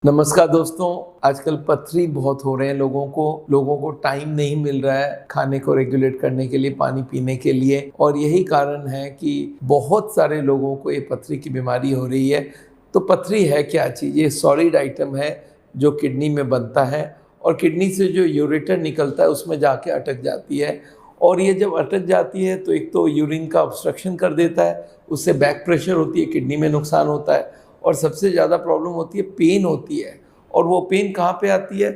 नमस्कार दोस्तों। आजकल पथरी बहुत हो रहे हैं लोगों को टाइम नहीं मिल रहा है खाने को रेगुलेट करने के लिए, पानी पीने के लिए, और यही कारण है कि बहुत सारे लोगों को ये पथरी की बीमारी हो रही है। तो पथरी है क्या चीज़? ये सॉलिड आइटम है जो किडनी में बनता है और किडनी से जो यूरेटर निकलता है उसमें जाके अटक जाती है। और ये जब अटक जाती है तो एक तो यूरिन का ऑब्स्ट्रक्शन कर देता है, उससे बैक प्रेशर होती है, किडनी में नुकसान होता है, और सबसे ज़्यादा प्रॉब्लम होती है, पेन होती है। और वो पेन कहाँ पे आती है?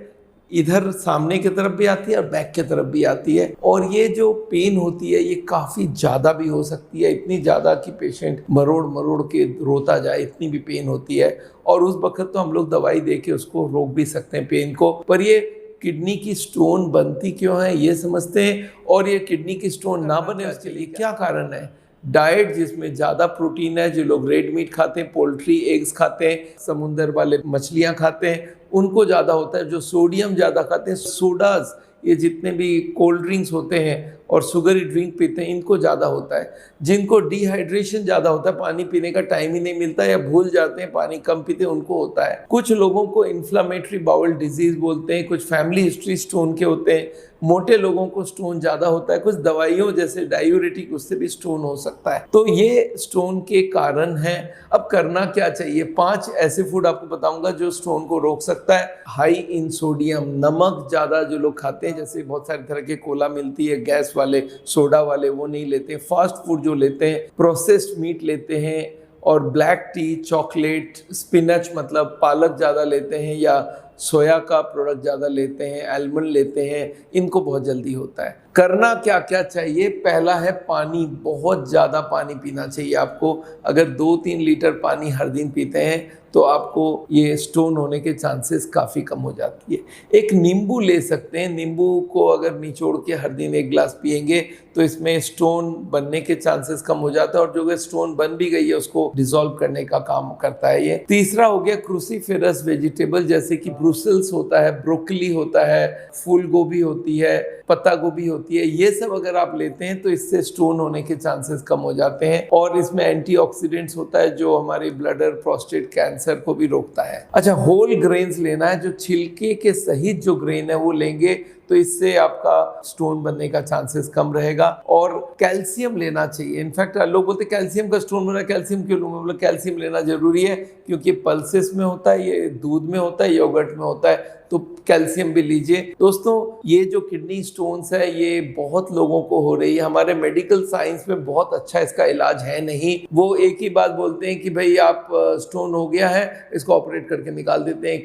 इधर सामने की तरफ भी आती है और बैक की तरफ भी आती है। और ये जो पेन होती है ये काफ़ी ज़्यादा भी हो सकती है, इतनी ज़्यादा कि पेशेंट मरोड़ मरोड़ के रोता जाए, इतनी भी पेन होती है। और उस वक्त तो हम लोग दवाई दे के उसको रोक भी सकते हैं पेन को, पर ये किडनी की स्टोन बनती क्यों है ये समझते हैं। और ये किडनी की स्टोन ना बने उसके लिए क्या कारण है? डाइट जिसमें ज़्यादा प्रोटीन है, जो लोग रेड मीट खाते हैं, पोल्ट्री एग्स खाते हैं, समुंदर वाले मछलियाँ खाते हैं, उनको ज़्यादा होता है। जो सोडियम ज़्यादा खाते हैं, सोडाज, ये जितने भी कोल्ड ड्रिंक्स होते हैं और शुगरी ड्रिंक पीते हैं, इनको ज़्यादा होता है। जिनको डिहाइड्रेशन ज़्यादा होता है, पानी पीने का टाइम ही नहीं मिलता या भूल जाते हैं, पानी कम पीते हैं, उनको होता है। कुछ लोगों को इन्फ्लामेटरी बाउल डिजीज़ बोलते हैं, कुछ फैमिली हिस्ट्री स्टोन के होते हैं, मोटे लोगों को स्टोन ज़्यादा होता है, कुछ दवाइयों जैसे डायूरेटिक उससे भी स्टोन हो सकता है। तो ये स्टोन के कारण हैं। अब करना क्या चाहिए? 5 ऐसे फूड आपको बताऊंगा जो स्टोन को रोक सकता है। हाई इन सोडियम, नमक ज़्यादा जो लोग खाते हैं, जैसे बहुत सारी तरह के कोला मिलती है, गैस वाले, सोडा वाले, वो नहीं लेते। फास्ट फूड जो लेते हैं, प्रोसेस्ड मीट लेते हैं, और ब्लैक टी, चॉकलेट, स्पिनच मतलब पालक ज़्यादा लेते हैं, या सोया का प्रोडक्ट ज़्यादा लेते हैं, आलमंड लेते हैं, इनको बहुत जल्दी होता है। करना क्या क्या चाहिए? पहला है पानी, बहुत ज़्यादा पानी पीना चाहिए आपको। अगर 2-3 लीटर पानी हर दिन पीते हैं तो आपको ये स्टोन होने के चांसेस काफ़ी कम हो जाती है। एक नींबू ले सकते हैं, नींबू को अगर निचोड़ के हर दिन 1 गिलास पिएंगे तो इसमें स्टोन बनने के चांसेस कम हो जाता है, और जो अगर स्टोन बन भी गई है उसको डिसॉल्व करने का काम करता है ये। तीसरा हो गया क्रूसीफेरस वेजिटेबल, जैसे कि ब्रुसेल्स होता है, ब्रोकली होता है, फूल गोभी होती है, पत्ता गोभी होती है, ये सब अगर आप लेते हैं तो इससे स्टोन होने के चांसेस कम हो जाते हैं। और इसमें एंटीऑक्सीडेंट्स होता है जो हमारे ब्लडर, प्रोस्टेट कैंसर को भी रोकता है। अच्छा, होल ग्रेन्स लेना है, जो छिलके के सहित जो ग्रेन है वो लेंगे तो इससे आपका स्टोन बनने का चांसेस कम रहेगा। और कैल्शियम लेना चाहिए। इनफैक्ट लोग बोलते कैल्शियम का स्टोन बना, कैल्शियम क्यों लूँ? मतलब कैल्शियम लेना जरूरी है क्योंकि पल्सेस में होता है, ये दूध में होता है, योगर्ट में होता है, तो कैल्शियम भी लीजिए। दोस्तों, ये जो किडनी स्टोन्स है ये बहुत लोगों को हो रही है। हमारे मेडिकल साइंस में बहुत अच्छा इसका इलाज है नहीं। वो एक ही बात बोलते हैं कि भाई आप स्टोन हो गया है, इसको ऑपरेट करके निकाल देते हैं,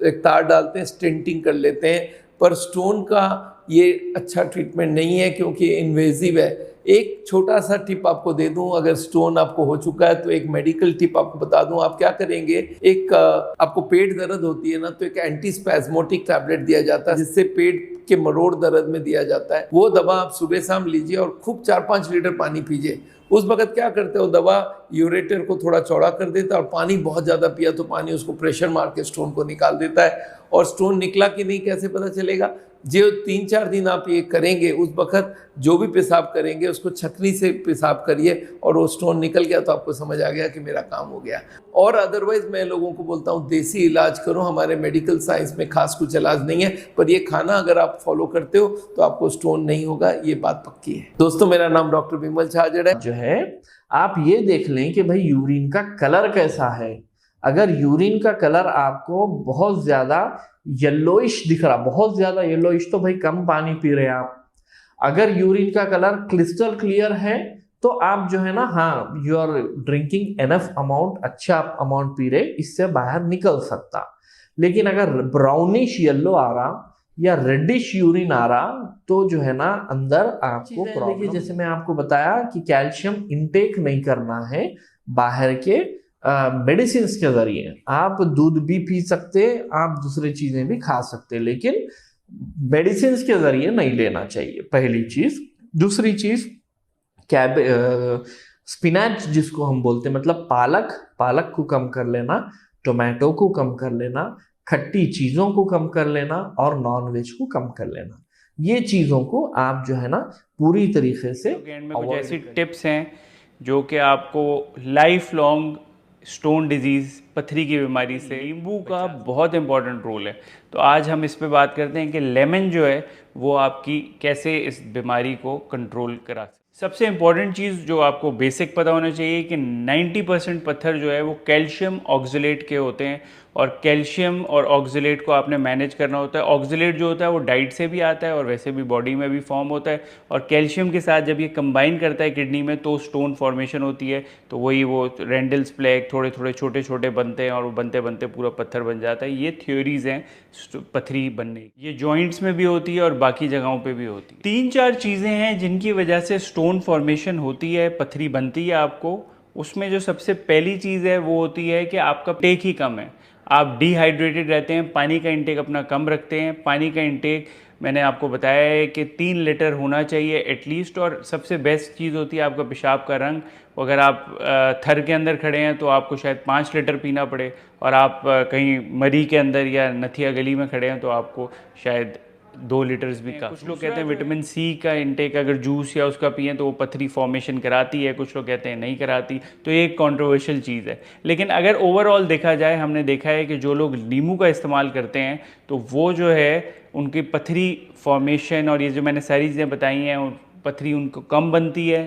एक तार डालते हैं, स्टेंटिंग कर लेते हैं। पर स्टोन का ये अच्छा ट्रीटमेंट नहीं है क्योंकि इन्वेजिव है। एक छोटा सा टिप आपको दे दूं, अगर स्टोन आपको हो चुका है तो एक मेडिकल टिप आपको बता दूं। आप क्या करेंगे, एक आपको पेट दर्द होती है ना, तो एक एंटी स्पैस्मोटिक टैबलेट दिया जाता है जिससे पेट के मरोड़ दर्द में दिया जाता है। वो दवा आप सुबह शाम लीजिए और खूब 4-5 लीटर पानी पीजिए। उस वक्त क्या करते हो, दवा यूरेटर को थोड़ा चौड़ा कर देता है, और पानी बहुत ज़्यादा पिया तो पानी उसको प्रेशर मार के स्टोन को निकाल देता है। और स्टोन निकला कि नहीं कैसे पता चलेगा? जो 3-4 दिन आप ये करेंगे, उस वक्त जो भी पेशाब करेंगे उसको छकनी से पेशाब करिए, और वो स्टोन निकल गया तो आपको समझ आ गया कि मेरा काम हो गया। और अदरवाइज मैं लोगों को बोलता हूँ देसी इलाज करो। हमारे मेडिकल साइंस में खास कुछ इलाज नहीं है, पर ये खाना अगर आप फॉलो करते हो तो आपको स्टोन नहीं होगा, ये बात पक्की है। दोस्तों, मेरा नाम डॉक्टर विमल छाजड़ है। जो है आप ये देख लें कि भाई यूरिन का कलर कैसा है। अगर यूरिन का कलर आपको बहुत ज्यादा येलोइश दिख रहा, बहुत ज्यादा येलोइश, तो भाई कम पानी पी रहे हैं आप। अगर यूरिन का कलर क्रिस्टल क्लियर है तो आप जो है ना, हाँ, you are drinking enough amount, अच्छा अमाउंट पी रहे, इससे बाहर निकल सकता। लेकिन अगर ब्राउनिश येलो आ रहा या रेडिश यूरिन आ रहा तो जो है ना अंदर आपको प्रॉब्लम। जैसे मैं आपको बताया कि कैल्शियम इनटेक नहीं करना है बाहर के मेडिसिन के जरिए। आप दूध भी पी सकते, आप दूसरी चीजें भी खा सकते, लेकिन मेडिसिन के जरिए नहीं लेना चाहिए, पहली चीज। दूसरी चीज, स्पिनच जिसको हम बोलते हैं, मतलब पालक को कम कर लेना, टोमेटो को कम कर लेना, खट्टी चीजों को कम कर लेना, और नॉन वेज को कम कर लेना। ये चीजों को आप जो है ना पूरी तरीके से एंड में कुछ ऐसी टिप्स हैं जो कि आपको लाइफ लॉन्ग स्टोन डिजीज़, पथरी की बीमारी से नींबू का बहुत इंपॉर्टेंट रोल है। तो आज हम इस पे बात करते हैं कि लेमन जो है वो आपकी कैसे इस बीमारी को कंट्रोल करा सकते। सबसे इम्पॉर्टेंट चीज़ जो आपको बेसिक पता होना चाहिए कि 90% पत्थर जो है वो कैल्शियम ऑक्जेलेट के होते हैं, और कैल्शियम और ऑक्जेलेट को आपने मैनेज करना होता है। ऑक्जेलेट जो होता है वो डाइट से भी आता है और वैसे भी बॉडी में भी फॉर्म होता है, और कैल्शियम के साथ जब ये कंबाइन करता है किडनी में तो स्टोन फॉर्मेशन होती है। तो वही वो रेंडल्स प्लेग थोड़े थोड़े छोटे छोटे बनते हैं और वो बनते बनते पूरा पत्थर बन जाता है। ये थ्योरीज हैं पथरी बनने की। ये जॉइंट्स में भी होती है और बाकी जगहों पे भी होती है। 3-4 चीज़ें हैं जिनकी वजह से स्टोन फॉर्मेशन होती है, पथरी बनती है आपको। उसमें जो सबसे पहली चीज़ है वो होती है कि आपका टेक ही कम है, आप डिहाइड्रेटेड रहते हैं, पानी का इंटेक अपना कम रखते हैं। पानी का इंटेक मैंने आपको बताया है कि 3 लीटर होना चाहिए एटलीस्ट। और सबसे बेस्ट चीज़ होती है आपका पेशाब का रंग। अगर आप थर के अंदर खड़े हैं तो आपको शायद 5 लीटर पीना पड़े, और आप कहीं मरी के अंदर या नथिया गली में खड़े हैं तो आपको शायद 2 लीटर्स भी का। कुछ लोग कहते हैं विटामिन सी का इंटेक अगर जूस या उसका पिएं तो वो पथरी फॉर्मेशन कराती है, कुछ लोग कहते हैं नहीं कराती। तो ये एक कॉन्ट्रोवर्शियल चीज़ है। लेकिन अगर ओवरऑल देखा जाए, हमने देखा है कि जो लोग नींबू का इस्तेमाल करते हैं तो वो जो है उनकी पथरी फॉर्मेशन और ये जो मैंने सारी चीज़ें बताई हैं, पथरी उनको कम बनती है।